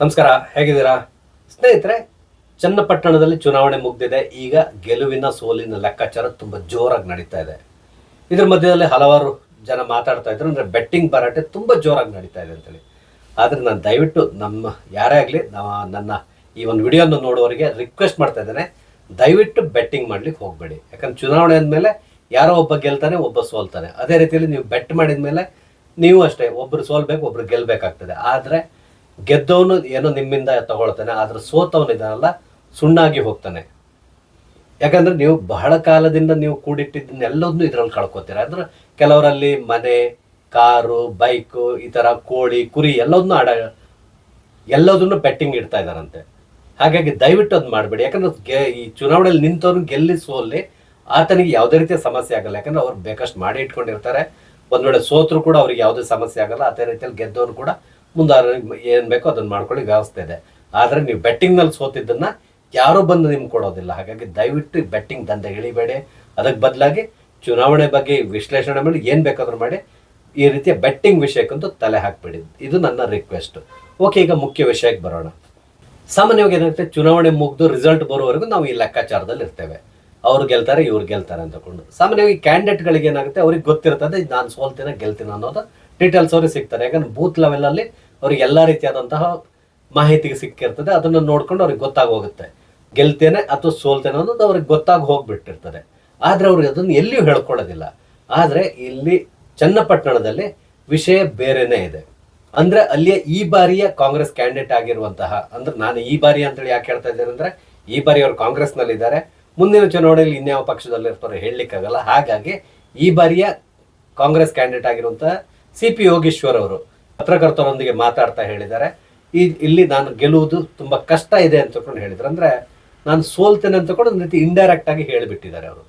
ನಮಸ್ಕಾರ, ಹೇಗಿದ್ದೀರಾ ಸ್ನೇಹಿತರೆ? ಚನ್ನಪಟ್ಟಣದಲ್ಲಿ ಚುನಾವಣೆ ಮುಗ್ದಿದೆ. ಈಗ ಗೆಲುವಿನ ಸೋಲಿನ ಲೆಕ್ಕಾಚಾರ ತುಂಬ ಜೋರಾಗಿ ನಡೀತಾ ಇದೆ. ಇದ್ರ ಮಧ್ಯದಲ್ಲಿ ಹಲವಾರು ಜನ ಮಾತಾಡ್ತಾ ಇದ್ರು, ಅಂದರೆ ಬೆಟ್ಟಿಂಗ್ ಭರಾಟೆ ತುಂಬ ಜೋರಾಗಿ ನಡೀತಾ ಇದೆ ಅಂತೇಳಿ. ಆದರೆ ನಾನು ದಯವಿಟ್ಟು ಯಾರೇ ಆಗಲಿ ನನ್ನ ಈ ಒಂದು ವಿಡಿಯೋನ ನೋಡುವವರಿಗೆ ರಿಕ್ವೆಸ್ಟ್ ಮಾಡ್ತಾ ಇದ್ದೇನೆ, ದಯವಿಟ್ಟು ಬೆಟ್ಟಿಂಗ್ ಮಾಡ್ಲಿಕ್ಕೆ ಹೋಗಬೇಡಿ. ಯಾಕಂದ್ರೆ ಚುನಾವಣೆ ಅಂದಮೇಲೆ ಯಾರೋ ಒಬ್ಬ ಗೆಲ್ತಾನೆ, ಒಬ್ಬ ಸೋಲ್ತಾನೆ. ಅದೇ ರೀತಿಯಲ್ಲಿ ನೀವು ಬೆಟ್ ಮಾಡಿದ ಮೇಲೆ ನೀವು ಅಷ್ಟೇ, ಒಬ್ಬರು ಸೋಲ್ಬೇಕು, ಒಬ್ರು ಗೆಲ್ಲಬೇಕಾಗ್ತದೆ. ಆದರೆ ಗೆದ್ದವನು ಏನೋ ನಿಮ್ಮಿಂದ ತಗೊಳ್ತಾನೆ, ಆದ್ರೆ ಸೋತವನು ಇದನ್ನಲ್ಲ ಸುಣ್ಣಾಗಿ ಹೋಗ್ತಾನೆ. ಯಾಕಂದ್ರೆ ನೀವು ಬಹಳ ಕಾಲದಿಂದ ನೀವು ಕೂಡಿಟ್ಟಿದ್ದನ್ನೆಲ್ಲದನ್ನು ಇದರಲ್ಲಿ ಕಳ್ಕೊತೀರ. ಅಂದ್ರೆ ಕೆಲವರಲ್ಲಿ ಮನೆ, ಕಾರು, ಬೈಕು, ಈ ಥರ ಕೋಳಿ, ಕುರಿ ಎಲ್ಲದನ್ನು ಬೆಟ್ಟಿಂಗ್ ಇಡ್ತಾ ಇದ್ದಾರಂತೆ. ಹಾಗಾಗಿ ದಯವಿಟ್ಟು ಅದು ಮಾಡಬೇಡಿ. ಯಾಕಂದ್ರೆ ಈ ಚುನಾವಣೆಯಲ್ಲಿ ನಿಂತವ್ರು ಗೆಲ್ಲಿ ಸೋಲ್ಲಿ ಆತನಿಗೆ ಯಾವುದೇ ರೀತಿಯ ಸಮಸ್ಯೆ ಆಗಲ್ಲ. ಯಾಕಂದ್ರೆ ಅವ್ರು ಬೇಕಷ್ಟು ಮಾಡಿ ಇಟ್ಕೊಂಡಿರ್ತಾರೆ. ಒಂದ್ ವೇಳೆ ಸೋತ್ರು ಕೂಡ ಅವ್ರಿಗೆ ಯಾವುದೇ ಸಮಸ್ಯೆ ಆಗಲ್ಲ. ಅದೇ ರೀತಿಯಲ್ಲಿ ಗೆದ್ದವನು ಕೂಡ ಮುಂದೆ ಏನು ಬೇಕೋ ಅದನ್ನು ಮಾಡ್ಕೊಳ್ಳಿ ವ್ಯವಸ್ಥೆ ಇದೆ. ಆದರೆ ನೀವು ಬೆಟ್ಟಿಂಗ್ನಲ್ಲಿ ಸೋತಿದ್ದನ್ನು ಯಾರೂ ಬಂದು ನಿಮ್ಗೆ ಕೊಡೋದಿಲ್ಲ. ಹಾಗಾಗಿ ದಯವಿಟ್ಟು ಬೆಟ್ಟಿಂಗ್ ದಂಧೆ ಇಳಿಬೇಡಿ. ಅದಕ್ಕೆ ಬದಲಾಗಿ ಚುನಾವಣೆ ಬಗ್ಗೆ ವಿಶ್ಲೇಷಣೆ ಮಾಡಿ ಏನು ಬೇಕಾದ್ರೂ ಮಾಡಿ, ಈ ರೀತಿಯ ಬೆಟ್ಟಿಂಗ್ ವಿಷಯಕ್ಕಂತೂ ತಲೆ ಹಾಕ್ಬೇಡಿ. ಇದು ನನ್ನ ರಿಕ್ವೆಸ್ಟ್. ಓಕೆ, ಈಗ ಮುಖ್ಯ ವಿಷಯಕ್ಕೆ ಬರೋಣ. ಸಾಮಾನ್ಯವಾಗಿ ಏನಾಗುತ್ತೆ, ಚುನಾವಣೆ ಮುಗಿದು ರಿಸಲ್ಟ್ ಬರೋವರೆಗೂ ನಾವು ಈ ಲೆಕ್ಕಾಚಾರದಲ್ಲಿ ಇರ್ತೇವೆ. ಅವ್ರು ಗೆಲ್ತಾರೆ, ಇವ್ರು ಗೆಲ್ತಾರೆ ಅಂತಕೊಂಡು. ಸಾಮಾನ್ಯವಾಗಿ ಕ್ಯಾಂಡಿಡೇಟ್ಗಳಿಗೆ ಏನಾಗುತ್ತೆ, ಅವ್ರಿಗೆ ಗೊತ್ತಿರ್ತದೆ ನಾನು ಸೋಲ್ತೀನ ಗೆಲ್ತೀನಿ ಅನ್ನೋದು ಡೀಟೇಲ್ಸ್ ಅವ್ರಿಗೆ ಸಿಗ್ತಾರೆ. ಯಾಕಂದ್ರೆ ಬೂತ್ ಲೆವೆಲಲ್ಲಿ ಅವ್ರಿಗೆ ಎಲ್ಲ ರೀತಿಯಾದಂತಹ ಮಾಹಿತಿಗೆ ಸಿಕ್ಕಿರ್ತದೆ. ಅದನ್ನು ನೋಡ್ಕೊಂಡು ಅವ್ರಿಗೆ ಗೊತ್ತಾಗೋಗುತ್ತೆ, ಗೆಲ್ತೇನೆ ಅಥವಾ ಸೋಲ್ತೇನೆ ಅನ್ನೋದು ಅವ್ರಿಗೆ ಗೊತ್ತಾಗಿ ಹೋಗ್ಬಿಟ್ಟಿರ್ತದೆ. ಆದರೆ ಅವ್ರಿಗೆ ಅದನ್ನು ಎಲ್ಲಿಯೂ ಹೇಳ್ಕೊಳ್ಳೋದಿಲ್ಲ. ಆದರೆ ಇಲ್ಲಿ ಚನ್ನಪಟ್ಟಣದಲ್ಲಿ ವಿಷಯ ಬೇರೆನೇ ಇದೆ. ಅಂದ್ರೆ ಅಲ್ಲಿಯ ಈ ಬಾರಿಯ ಕಾಂಗ್ರೆಸ್ ಕ್ಯಾಂಡಿಡೇಟ್ ಆಗಿರುವಂತಹ, ಅಂದ್ರೆ ನಾನು ಈ ಬಾರಿ ಅಂತೇಳಿ ಯಾಕೆ ಹೇಳ್ತಾ ಇದ್ದೇನೆ ಅಂದ್ರೆ, ಈ ಬಾರಿ ಅವರು ಕಾಂಗ್ರೆಸ್ನಲ್ಲಿ ಇದ್ದಾರೆ. ಮುಂದಿನ ಚುನಾವಣೆಯಲ್ಲಿ ಇನ್ಯಾವ ಪಕ್ಷದಲ್ಲಿ ಇರ್ತಾರೆ ಹೇಳಲಿಕ್ಕಾಗಲ್ಲ. ಹಾಗಾಗಿ ಈ ಬಾರಿಯ ಕಾಂಗ್ರೆಸ್ ಕ್ಯಾಂಡಿಡೇಟ್ ಆಗಿರುವಂತಹ CP ಯೋಗೇಶ್ವರ್ ಅವರು ಪತ್ರಕರ್ತರೊಂದಿಗೆ ಮಾತಾಡ್ತಾ ಹೇಳಿದ್ದಾರೆ, ಇಲ್ಲಿ ನಾನು ಗೆಲ್ಲುವುದು ತುಂಬಾ ಕಷ್ಟ ಇದೆ ಅಂತಕೊಂಡು ಹೇಳಿದ್ರು. ಅಂದ್ರೆ ನಾನು ಸೋಲ್ತೇನೆ ಅಂತಕೊಂಡು ಒಂದು ರೀತಿ ಇಂಡೈರೆಕ್ಟ್ ಆಗಿ ಹೇಳಿಬಿಟ್ಟಿದ್ದಾರೆ ಅವರು.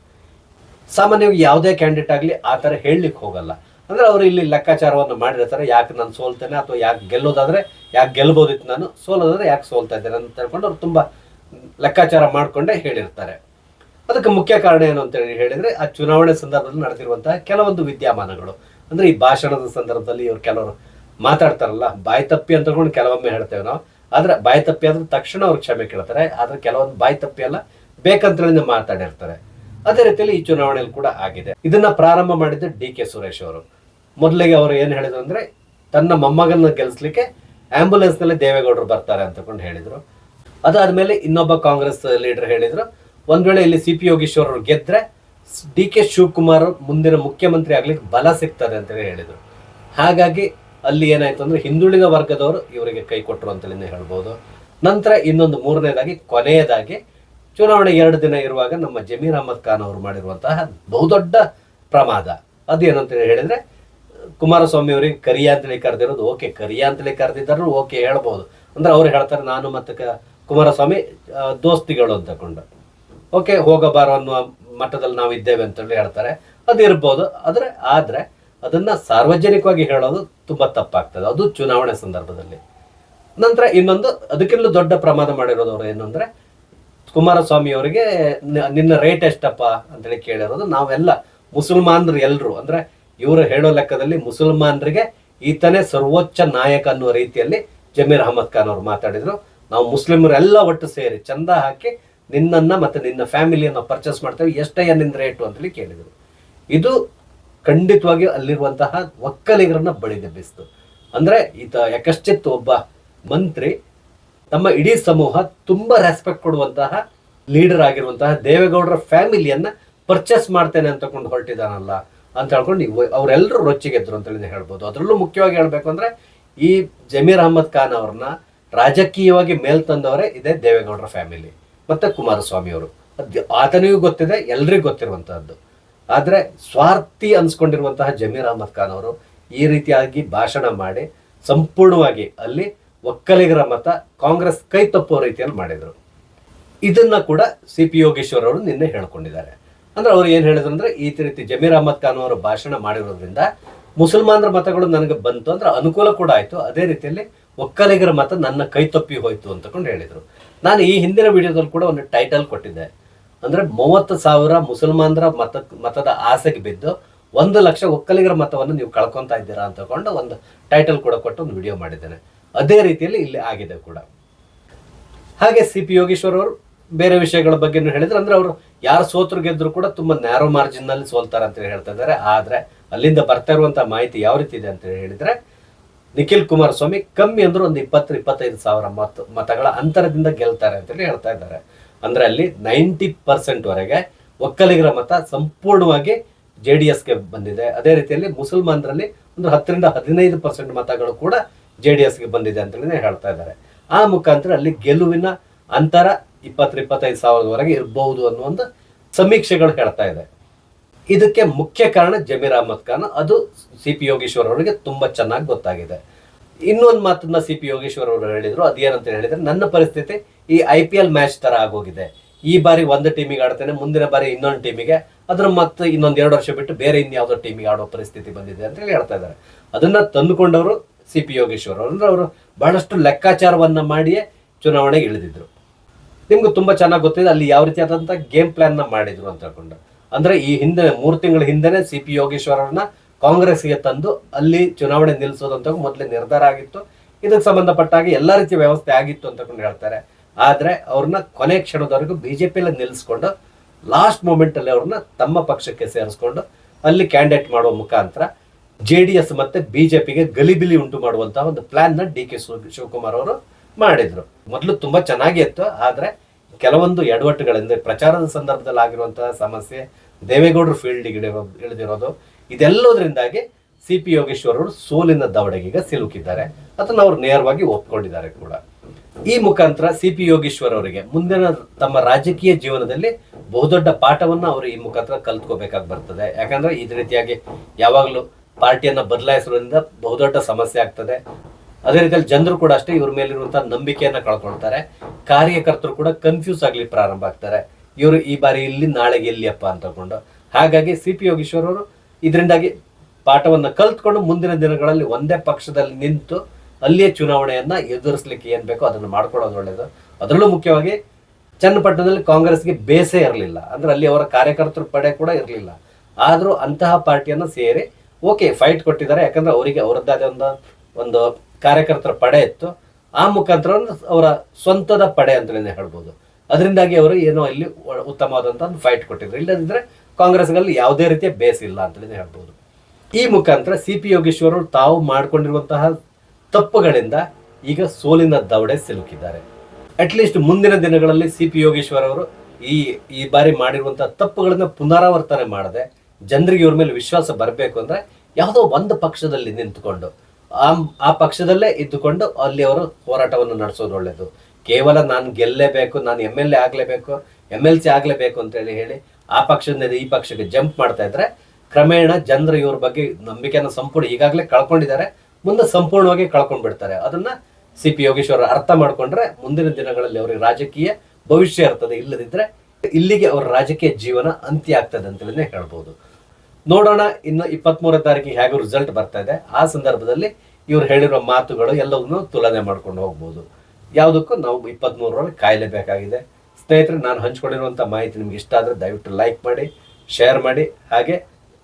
ಸಾಮಾನ್ಯವಾಗಿ ಯಾವುದೇ ಕ್ಯಾಂಡಿಡೇಟ್ ಆಗಲಿ ಆ ಥರ ಹೇಳಲಿಕ್ಕೆ ಹೋಗಲ್ಲ. ಅಂದ್ರೆ ಅವರು ಇಲ್ಲಿ ಲೆಕ್ಕಾಚಾರವನ್ನು ಮಾಡಿರ್ತಾರೆ, ಯಾಕೆ ನಾನು ಸೋಲ್ತೇನೆ ಅಥವಾ ಯಾಕೆ ಗೆಲ್ಲೋದಾದ್ರೆ ಯಾಕೆ ಗೆಲ್ಬೋದಿತ್ತು, ನಾನು ಸೋಲೋದಾದ್ರೆ ಯಾಕೆ ಸೋಲ್ತಾ ಇದ್ದೇನೆ ಅಂತ ಹೇಳ್ಕೊಂಡು ಅವ್ರು ತುಂಬಾ ಲೆಕ್ಕಾಚಾರ ಮಾಡಿಕೊಂಡೇ ಹೇಳಿರ್ತಾರೆ. ಅದಕ್ಕೆ ಮುಖ್ಯ ಕಾರಣ ಏನು ಅಂತ ಹೇಳಿದ್ರೆ, ಆ ಚುನಾವಣೆ ಸಂದರ್ಭದಲ್ಲಿ ನಡೆದಿರುವಂತಹ ಕೆಲವೊಂದು ವಿದ್ಯಮಾನಗಳು. ಅಂದ್ರೆ ಈ ಭಾಷಣದ ಸಂದರ್ಭದಲ್ಲಿ ಇವ್ರು ಕೆಲವರು ಮಾತಾಡ್ತಾರಲ್ಲ, ಬಾಯಿ ತಪ್ಪಿ ಅಂತ ತಗೊಂಡು ಕೆಲವೊಮ್ಮೆ ಹೇಳ್ತೇವೆ ನಾವು. ಆದ್ರೆ ಬಾಯಿ ತಪ್ಪಿ ಆದ್ರೆ ತಕ್ಷಣ ಅವ್ರು ಕ್ಷಮೆ ಕೇಳ್ತಾರೆ. ಆದ್ರೆ ಕೆಲವೊಂದು ಬಾಯಿ ತಪ್ಪಿ ಅಲ್ಲ, ಬೇಕಂತೇಳಿ ಮಾತಾಡಿರ್ತಾರೆ. ಅದೇ ರೀತಿಯಲ್ಲಿ ಈ ಚುನಾವಣೆಯಲ್ಲಿ ಕೂಡ ಆಗಿದೆ. ಇದನ್ನ ಪ್ರಾರಂಭ ಮಾಡಿದ್ದು DK ಸುರೇಶ್ ಅವರು. ಮೊದಲಿಗೆ ಅವರು ಏನ್ ಹೇಳಿದ್ರು ಅಂದ್ರೆ, ತನ್ನ ಮೊಮ್ಮಗನ ಗೆಲ್ಸ್ಲಿಕ್ಕೆ ಆಂಬ್ಯುಲೆನ್ಸ್ ನಲ್ಲಿ ದೇವೇಗೌಡರು ಬರ್ತಾರೆ ಅಂತಕೊಂಡು ಹೇಳಿದ್ರು. ಅದಾದ್ಮೇಲೆ ಇನ್ನೊಬ್ಬ ಕಾಂಗ್ರೆಸ್ ಲೀಡರ್ ಹೇಳಿದ್ರು, ಒಂದ್ ವೇಳೆ ಇಲ್ಲಿ CP ಯೋಗೇಶ್ವರ್ ಅವರು ಗೆದ್ರೆ DK ಶಿವಕುಮಾರ್ ಮುಂದಿನ ಮುಖ್ಯಮಂತ್ರಿ ಆಗ್ಲಿಕ್ಕೆ ಬಲ ಸಿಗ್ತದೆ ಅಂತೇಳಿ ಹೇಳಿದ್ರು. ಹಾಗಾಗಿ ಅಲ್ಲಿ ಏನಾಯ್ತು ಅಂದ್ರೆ, ಹಿಂದುಳಿದ ವರ್ಗದವರು ಇವರಿಗೆ ಕೈ ಕೊಟ್ಟರು ಅಂತಲೇ ಹೇಳ್ಬೋದು. ನಂತರ ಇನ್ನೊಂದು ಮೂರನೇದಾಗಿ, ಕೊನೆಯದಾಗಿ ಚುನಾವಣೆ 2 ದಿನ ಇರುವಾಗ ನಮ್ಮ ಜಮೀರ್ ಅಹಮದ್ ಖಾನ್ ಅವರು ಮಾಡಿರುವಂತಹ ಬಹುದೊಡ್ಡ ಪ್ರಮಾದ. ಅದೇನಂತ ಹೇಳಿದ್ರೆ, ಕುಮಾರಸ್ವಾಮಿ ಅವರಿಗೆ ಕರಿಯಾ ಅಂತೇಳಿ ಕರೆದಿರೋದು. ಓಕೆ, ಕರಿಯಾ ಅಂತೇಳಿ ಕರೆದಿದ್ದಾರು, ಓಕೆ ಹೇಳ್ಬೋದು. ಅಂದ್ರೆ ಅವ್ರು ಹೇಳ್ತಾರೆ, ನಾನು ಮತ್ತೆ ಕುಮಾರಸ್ವಾಮಿ ದೋಸ್ತಿಗಳು ಅಂತ ತಗೊಂಡು, ಓಕೆ ಹೋಗಬಾರ ಅನ್ನುವ ಮಟ್ಟದಲ್ಲಿ ನಾವು ಇದ್ದೇವೆ ಅಂತೇಳಿ ಹೇಳ್ತಾರೆ. ಅದು ಇರ್ಬೋದು. ಆದ್ರೆ ಅದನ್ನ ಸಾರ್ವಜನಿಕವಾಗಿ ಹೇಳೋದು ತುಂಬಾ ತಪ್ಪಾಗ್ತದೆ, ಅದು ಚುನಾವಣೆ ಸಂದರ್ಭದಲ್ಲಿ. ನಂತರ ಇನ್ನೊಂದು, ಅದಕ್ಕಿಂತ ದೊಡ್ಡ ಪ್ರಮಾದ ಮಾಡಿರೋದವ್ರು ಏನು ಅಂದ್ರೆ, ಕುಮಾರಸ್ವಾಮಿ ಅವರಿಗೆ ನಿನ್ನ ರೇಟ್ ಎಷ್ಟಪ್ಪ ಅಂತೇಳಿ ಕೇಳಿರೋದು. ನಾವೆಲ್ಲ ಮುಸಲ್ಮಾನರು ಎಲ್ರು, ಅಂದ್ರೆ ಇವರು ಹೇಳೋ ಲೆಕ್ಕದಲ್ಲಿ ಮುಸಲ್ಮಾನರಿಗೆ ಈತನೇ ಸರ್ವೋಚ್ಚ ನಾಯಕ ಅನ್ನುವ ರೀತಿಯಲ್ಲಿ ಜಮೀರ್ ಅಹಮದ್ ಖಾನ್ ಅವರು ಮಾತಾಡಿದ್ರು. ನಾವು ಮುಸ್ಲಿಮರೆಲ್ಲ ಒಟ್ಟು ಸೇರಿ ಚಂದ ಹಾಕಿ ನಿನ್ನನ್ನ ಮತ್ತೆ ನಿನ್ನ ಫ್ಯಾಮಿಲಿಯನ್ನು ಪರ್ಚೇಸ್ ಮಾಡ್ತೇವೆ, ಎಷ್ಟಯ್ಯ ನಿನ್ನ ರೇಟು ಅಂತೇಳಿ ಕೇಳಿದ್ರು. ಇದು ಖಂಡಿತವಾಗಿ ಅಲ್ಲಿರುವಂತಹ ಒಕ್ಕಲಿಗರನ್ನ ಬಡಿದೆಬ್ಬಿಸ್ತು. ಅಂದ್ರೆ ಯಾಕಶ್ಚಿತ್ ಒಬ್ಬ ಮಂತ್ರಿ ತಮ್ಮ ಇಡೀ ಸಮೂಹ ತುಂಬಾ ರೆಸ್ಪೆಕ್ಟ್ ಕೊಡುವಂತಹ ಲೀಡರ್ ಆಗಿರುವಂತಹ ದೇವೇಗೌಡರ ಫ್ಯಾಮಿಲಿಯನ್ನ ಪರ್ಚೇಸ್ ಮಾಡ್ತೇನೆ ಅಂತಕೊಂಡು ಹೊರಟಿದಾನಲ್ಲ ಅಂತ ಹೇಳ್ಕೊಂಡು ಅವರೆಲ್ಲರೂ ರೊಚ್ಚಿಗೆದ್ರು ಅಂತೇಳಿ ಹೇಳ್ಬೋದು. ಅದರಲ್ಲೂ ಮುಖ್ಯವಾಗಿ ಹೇಳ್ಬೇಕು ಅಂದ್ರೆ, ಈ ಜಮೀರ್ ಅಹಮದ್ ಖಾನ್ ಅವ್ರನ್ನ ರಾಜಕೀಯವಾಗಿ ಮೇಲ್ತಂದವರೇ ಇದೇ ದೇವೇಗೌಡರ ಫ್ಯಾಮಿಲಿ ಮತ್ತೆ ಕುಮಾರಸ್ವಾಮಿ ಅವರು. ಆತನಿಗೂ ಗೊತ್ತಿದೆ, ಎಲ್ರಿಗೂ ಗೊತ್ತಿರುವಂತಹದ್ದು. ಆದ್ರೆ ಸ್ವಾರ್ಥಿ ಅನ್ಸ್ಕೊಂಡಿರುವಂತಹ ಜಮೀರ್ ಅಹಮದ್ ಖಾನ್ ಅವರು ಈ ರೀತಿಯಾಗಿ ಭಾಷಣ ಮಾಡಿ ಸಂಪೂರ್ಣವಾಗಿ ಅಲ್ಲಿ ಒಕ್ಕಲಿಗರ ಮತ ಕಾಂಗ್ರೆಸ್ ಕೈ ತಪ್ಪುವ ರೀತಿಯಲ್ಲಿ ಮಾಡಿದ್ರು. ಇದನ್ನ ಕೂಡ CP ಯೋಗೇಶ್ವರ್ ಅವರು ನಿನ್ನೆ ಹೇಳ್ಕೊಂಡಿದ್ದಾರೆ. ಅಂದ್ರೆ ಅವ್ರು ಏನ್ ಹೇಳಿದ್ರು ಅಂದ್ರೆ, ಈ ರೀತಿ ಜಮೀರ್ ಅಹಮದ್ ಖಾನ್ ಅವರು ಭಾಷಣ ಮಾಡಿರೋದ್ರಿಂದ ಮುಸಲ್ಮಾನರ ಮತಗಳು ನನಗೆ ಬಂತು ಅಂದ್ರೆ ಅನುಕೂಲ ಕೂಡ ಆಯ್ತು, ಅದೇ ರೀತಿಯಲ್ಲಿ ಒಕ್ಕಲಿಗರ ಮತ ನನ್ನ ಕೈ ತಪ್ಪಿ ಹೋಯ್ತು ಅಂತಕೊಂಡು ಹೇಳಿದ್ರು. ನಾನು ಈ ಹಿಂದಿನ ವಿಡಿಯೋದಲ್ಲಿ ಕೂಡ ಒಂದು ಟೈಟಲ್ ಕೊಟ್ಟಿದ್ದೆ. ಅಂದ್ರೆ 30,000 ಮುಸಲ್ಮಾನರ ಮತದ ಆಸೆಗೆ ಬಿದ್ದು 1 ಲಕ್ಷ ಒಕ್ಕಲಿಗರ ಮತವನ್ನು ನೀವು ಕಳ್ಕೊಂತಾ ಇದ್ದೀರಾ ಅಂತ ತಗೊಂಡು ಒಂದು ಟೈಟಲ್ ಕೂಡ ಕೊಟ್ಟು ಒಂದು ವಿಡಿಯೋ ಮಾಡಿದ್ದೇನೆ. ಅದೇ ರೀತಿಯಲ್ಲಿ ಇಲ್ಲಿ ಆಗಿದೆ ಕೂಡ. ಹಾಗೆ ಸಿ ಪಿ ಯೋಗೇಶ್ವರ್ ಅವರು ಬೇರೆ ವಿಷಯಗಳ ಬಗ್ಗೆ ಹೇಳಿದ್ರೆ, ಅಂದ್ರೆ ಅವರು ಯಾರು ಸೋತರು ಗೆದ್ರು ಕೂಡ ತುಂಬಾ ನ್ಯಾರೋ ಮಾರ್ಜಿನ್ ನಲ್ಲಿ ಸೋಲ್ತಾರೆ ಅಂತ ಹೇಳ್ತಾ ಇದ್ದಾರೆ. ಆದ್ರೆ ಅಲ್ಲಿಂದ ಬರ್ತಾ ಇರುವಂತಹ ಮಾಹಿತಿ ಯಾವ ರೀತಿ ಇದೆ ಅಂತ ಹೇಳಿದ್ರೆ, ನಿಖಿಲ್ ಕುಮಾರಸ್ವಾಮಿ ಕಮ್ಮಿ ಅಂದ್ರೆ ಒಂದು 20-25 ಸಾವಿರ ಮತಗಳ ಅಂತರದಿಂದ ಗೆಲ್ತಾರೆ ಅಂತ ಹೇಳ್ತಾ ಇದ್ದಾರೆ. ಅಂದ್ರೆ ಅಲ್ಲಿ 90% ವರೆಗೆ ಒಕ್ಕಲಿಗರ ಮತ ಸಂಪೂರ್ಣವಾಗಿ JDSಗೆ ಬಂದಿದೆ. ಅದೇ ರೀತಿಯಲ್ಲಿ ಮುಸಲ್ಮಾನರಲ್ಲಿ ಒಂದು 10-15% ಮತಗಳು ಕೂಡ JDSಗೆ ಬಂದಿದೆ ಅಂತ ಹೇಳ್ತಾ ಇದ್ದಾರೆ. ಆ ಮುಖಾಂತರ ಅಲ್ಲಿ ಗೆಲುವಿನ ಅಂತರ 20-25 ಸಾವಿರದವರೆಗೆ ಇರಬಹುದು ಅನ್ನೋ ಒಂದು ಸಮೀಕ್ಷೆಗಳು ಹೇಳ್ತಾ ಇದೆ. ಇದಕ್ಕೆ ಮುಖ್ಯ ಕಾರಣ ಜಮೀರ್ ಅಹಮದ್ ಖಾನ್. ಅದು ಸಿ ಪಿ ಯೋಗೇಶ್ವರ್ ಅವರಿಗೆ ತುಂಬಾ ಚೆನ್ನಾಗಿ ಗೊತ್ತಾಗಿದೆ. ಇನ್ನೊಂದು ಮಾತನ್ನ ಸಿ ಪಿ ಯೋಗೇಶ್ವರ್ ಅವರು ಹೇಳಿದ್ರು. ಅದೇನಂತ ಹೇಳಿದ್ರೆ, ನನ್ನ ಪರಿಸ್ಥಿತಿ ಈ IPL ಮ್ಯಾಚ್ ತರ ಆಗೋಗಿದೆ. ಈ ಬಾರಿ ಒಂದು ಟೀಮಿಗೆ ಆಡ್ತೇನೆ, ಮುಂದಿನ ಬಾರಿ ಇನ್ನೊಂದು ಟೀಮಿಗೆ, ಅದ್ರ ಮತ್ತೆ ಇನ್ನೊಂದು 2 ವರ್ಷ ಬಿಟ್ಟು ಬೇರೆ ಇನ್ಯಾವುದೋ ಟೀಮಿಗೆ ಆಡೋ ಪರಿಸ್ಥಿತಿ ಬಂದಿದೆ ಅಂತ ಹೇಳಿ ಹೇಳ್ತಾ ಇದ್ದಾರೆ. ಅದನ್ನ ತಂದುಕೊಂಡವರು ಸಿ ಪಿ ಯೋಗೇಶ್ವರ್ ಅವರು. ಅಂದ್ರೆ ಅವರು ಬಹಳಷ್ಟು ಲೆಕ್ಕಾಚಾರವನ್ನ ಮಾಡಿಯೇ ಚುನಾವಣೆಗೆ ಇಳಿದಿದ್ರು. ನಿಮ್ಗೆ ತುಂಬಾ ಚೆನ್ನಾಗಿ ಗೊತ್ತಿದೆ ಅಲ್ಲಿ ಯಾವ ರೀತಿಯಾದಂತ ಗೇಮ್ ಪ್ಲಾನ್ ನ ಮಾಡಿದ್ರು ಅಂತ ಹೇಳ್ಕೊಂಡು. ಅಂದ್ರೆ ಈ ಹಿಂದೆ 3 ತಿಂಗಳ ಹಿಂದೆನೆ ಸಿ ಪಿ ಯೋಗೇಶ್ವರ್ ಅವ್ರನ್ನ ಕಾಂಗ್ರೆಸ್ಗೆ ತಂದು ಅಲ್ಲಿ ಚುನಾವಣೆ ನಿಲ್ಲಿಸೋದಂತ ಮೊದಲೇ ನಿರ್ಧಾರ ಆಗಿತ್ತು. ಇದಕ್ಕೆ ಸಂಬಂಧಪಟ್ಟಾಗಿ ಎಲ್ಲಾ ರೀತಿಯ ವ್ಯವಸ್ಥೆ ಆಗಿತ್ತು ಅಂತ ಹೇಳ್ತಾರೆ. ಆದ್ರೆ ಅವ್ರನ್ನ ಕೊನೆ ಕ್ಷಣದವರೆಗೂ ಬಿಜೆಪಿಯಲ್ಲಿ ನಿಲ್ಲಿಸ್ಕೊಂಡು ಲಾಸ್ಟ್ ಮೂಮೆಂಟ್ ಅಲ್ಲಿ ಅವ್ರನ್ನ ತಮ್ಮ ಪಕ್ಷಕ್ಕೆ ಸೇರಿಸ್ಕೊಂಡು ಅಲ್ಲಿ ಕ್ಯಾಂಡಿಡೇಟ್ ಮಾಡುವ ಮುಖಾಂತರ JDS ಮತ್ತೆ ಬಿಜೆಪಿಗೆ ಗಲಿಬಿಲಿ ಉಂಟು ಮಾಡುವಂತಹ ಒಂದು ಪ್ಲಾನ್ ನ DK ಶಿವಕುಮಾರ್ ಅವರು ಮಾಡಿದ್ರು. ಮೊದಲು ತುಂಬಾ ಚೆನ್ನಾಗಿ ಇತ್ತು. ಆದ್ರೆ ಕೆಲವೊಂದು ಎಡವಟ್ಟುಗಳಿಂದ ಪ್ರಚಾರದ ಸಂದರ್ಭದಲ್ಲಿ ಆಗಿರುವಂತಹ ಸಮಸ್ಯೆ, ದೇವೇಗೌಡರು ಫೀಲ್ಡ್ ಇಳಿದಿರೋದು, ಇದೆಲ್ಲದರಿಂದಾಗಿ ಸಿ ಪಿ ಯೋಗೇಶ್ವರ್ ಅವರು ಸೋಲಿನ ದವಡೆಗೀಗ ಸಿಲುಕಿದ್ದಾರೆ. ಅದನ್ನು ಅವರು ನೇರವಾಗಿ ಒಪ್ಕೊಂಡಿದ್ದಾರೆ ಕೂಡ. ಈ ಮುಖಾಂತರ ಸಿ ಪಿ ಯೋಗೇಶ್ವರ್ ಅವರಿಗೆ ಮುಂದಿನ ತಮ್ಮ ರಾಜಕೀಯ ಜೀವನದಲ್ಲಿ ಬಹುದೊಡ್ಡ ಪಾಠವನ್ನ ಅವರು ಈ ಮುಖಾಂತರ ಕಲ್ತ್ಕೋಬೇಕಾಗಿ ಬರ್ತದೆ. ಯಾಕಂದ್ರೆ ಈ ರೀತಿಯಾಗಿ ಯಾವಾಗಲೂ ಪಾರ್ಟಿಯನ್ನ ಬದಲಾಯಿಸೋದ್ರಿಂದ ಬಹುದೊಡ್ಡ ಸಮಸ್ಯೆ ಆಗ್ತದೆ. ಅದೇ ರೀತಿಯಲ್ಲಿ ಜನರು ಕೂಡ ಅಷ್ಟೇ ಇವ್ರ ಮೇಲಿರುವಂತಹ ನಂಬಿಕೆಯನ್ನ ಕಳ್ಕೊಳ್ತಾರೆ. ಕಾರ್ಯಕರ್ತರು ಕೂಡ ಕನ್ಫ್ಯೂಸ್ ಆಗ್ಲಿ ಪ್ರಾರಂಭ ಆಗ್ತಾರೆ. ಇವರು ಈ ಬಾರಿ ಇಲ್ಲಿ ನಾಳೆಗೆ ಎಲ್ಲಿಯಪ್ಪ ಅಂತ ತಗೊಂಡು. ಹಾಗಾಗಿ ಸಿ ಪಿ ಯೋಗೇಶ್ವರ್ ಅವರು ಇದರಿಂದಾಗಿ ಪಾಠವನ್ನ ಕಲ್ತ್ಕೊಂಡು ಮುಂದಿನ ದಿನಗಳಲ್ಲಿ ಒಂದೇ ಪಕ್ಷದಲ್ಲಿ ನಿಂತು ಅಲ್ಲಿಯೇ ಚುನಾವಣೆಯನ್ನ ಎದುರಿಸಲಿಕ್ಕೆ ಏನ್ ಬೇಕೋ ಅದನ್ನು ಮಾಡ್ಕೊಳ್ಳೋದು ಒಳ್ಳೇದು. ಅದರಲ್ಲೂ ಮುಖ್ಯವಾಗಿ ಚನ್ನಪಟ್ಟಣದಲ್ಲಿ ಕಾಂಗ್ರೆಸ್ಗೆ ಬೇಸೇ ಇರಲಿಲ್ಲ. ಅಂದ್ರೆ ಅಲ್ಲಿ ಅವರ ಕಾರ್ಯಕರ್ತರ ಪಡೆ ಕೂಡ ಇರಲಿಲ್ಲ. ಆದ್ರೂ ಅಂತಹ ಪಾರ್ಟಿಯನ್ನ ಸೇರಿ ಓಕೆ ಫೈಟ್ ಕೊಟ್ಟಿದ್ದಾರೆ. ಯಾಕಂದ್ರೆ ಅವರಿಗೆ ಅವರದ್ದಾದ ಒಂದು ಕಾರ್ಯಕರ್ತರ ಪಡೆ ಇತ್ತು. ಆ ಮುಖಾಂತರ ಅವರ ಸ್ವಂತದ ಪಡೆ ಅಂತಲೇ ಹೇಳ್ಬೋದು. ಅದರಿಂದಾಗಿ ಅವರು ಏನೋ ಇಲ್ಲಿ ಉತ್ತಮವಾದಂತ ಒಂದು ಫೈಟ್ ಕೊಟ್ಟಿದ್ರು. ಇಲ್ಲದಿದ್ರೆ ಕಾಂಗ್ರೆಸ್ಗಳಲ್ಲಿ ಯಾವುದೇ ರೀತಿಯ ಬೇಸ್ ಇಲ್ಲ ಅಂತಲೇ ಹೇಳ್ಬೋದು. ಈ ಮುಖಾಂತರ ಸಿ ಪಿ ಯೋಗೇಶ್ವರ್ ಅವರು ತಾವು ಮಾಡಿಕೊಂಡಿರುವಂತಹ ತಪ್ಪುಗಳಿಂದ ಈಗ ಸೋಲಿನ ದವಡೆ ಸಿಲುಕಿದ್ದಾರೆ. ಅಟ್ಲೀಸ್ಟ್ ಮುಂದಿನ ದಿನಗಳಲ್ಲಿ ಸಿ ಪಿ ಯೋಗೇಶ್ವರ್ ಅವರು ಈ ಬಾರಿ ಮಾಡಿರುವಂತಹ ತಪ್ಪುಗಳನ್ನ ಪುನರಾವರ್ತನೆ ಮಾಡದೆ ಜನರಿಗೆ ಇವ್ರ ಮೇಲೆ ವಿಶ್ವಾಸ ಬರಬೇಕು ಅಂದ್ರೆ ಯಾವುದೋ ಒಂದು ಪಕ್ಷದಲ್ಲಿ ನಿಂತುಕೊಂಡು ಆ ಪಕ್ಷದಲ್ಲೇ ಇದ್ದುಕೊಂಡು ಅಲ್ಲಿ ಅವರು ಹೋರಾಟವನ್ನು ನಡೆಸೋದು ಒಳ್ಳೇದು. ಕೇವಲ ನಾನು ಗೆಲ್ಲೇಬೇಕು, ನಾನು MLA ಆಗ್ಲೇಬೇಕು, MLC ಆಗ್ಲೇಬೇಕು ಅಂತ ಹೇಳಿ ಆ ಪಕ್ಷದಿಂದ ಈ ಪಕ್ಷಕ್ಕೆ ಜಂಪ್ ಮಾಡ್ತಾ ಇದ್ರೆ ಕ್ರಮೇಣ ಜನರು ಇವ್ರ ಬಗ್ಗೆ ನಂಬಿಕೆಯನ್ನು ಸಂಪೂರ್ಣ ಈಗಾಗಲೇ ಕಳ್ಕೊಂಡಿದ್ದಾರೆ, ಮುಂದೆ ಸಂಪೂರ್ಣವಾಗಿ ಕಳ್ಕೊಂಡ್ಬಿಡ್ತಾರೆ. ಅದನ್ನ ಸಿ ಪಿ ಯೋಗೇಶ್ವರ ಅರ್ಥ ಮಾಡ್ಕೊಂಡ್ರೆ ಮುಂದಿನ ದಿನಗಳಲ್ಲಿ ಅವ್ರಿಗೆ ರಾಜಕೀಯ ಭವಿಷ್ಯ ಇರ್ತದೆ. ಇಲ್ಲದಿದ್ರೆ ಇಲ್ಲಿಗೆ ಅವರ ರಾಜಕೀಯ ಜೀವನ ಅಂತ್ಯ ಆಗ್ತದೆ ಅಂತಲೇ ಹೇಳ್ಬೋದು. ನೋಡೋಣ ಇನ್ನು 23ನೇ ತಾರೀಕಿಗೆ ಹೇಗೂ ರಿಸಲ್ಟ್ ಬರ್ತಾ ಇದೆ. ಆ ಸಂದರ್ಭದಲ್ಲಿ ಇವ್ರು ಹೇಳಿರೋ ಮಾತುಗಳು ಎಲ್ಲವನ್ನೂ ತುಲನೆ ಮಾಡ್ಕೊಂಡು ಹೋಗ್ಬೋದು. ಯಾವುದಕ್ಕೂ ನಾವು 23ರವರೆಗೆ ಕಾಯಲೇಬೇಕಾಗಿದೆ. ಸ್ನೇಹಿತರೆ, ನಾನು ಹಂಚ್ಕೊಂಡಿರುವಂಥ ಮಾಹಿತಿ ನಿಮ್ಗೆ ಇಷ್ಟ ಆದರೆ ದಯವಿಟ್ಟು ಲೈಕ್ ಮಾಡಿ, ಶೇರ್ ಮಾಡಿ. ಹಾಗೆ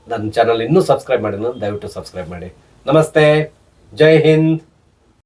ನನ್ನ ಚಾನಲ್ ಇನ್ನೂ ಸಬ್ಸ್ಕ್ರೈಬ್ ಮಾಡಿ, ದಯವಿಟ್ಟು ಸಬ್ಸ್ಕ್ರೈಬ್ ಮಾಡಿ. ನಮಸ್ತೆ, ಜೈ ಹಿಂದ್.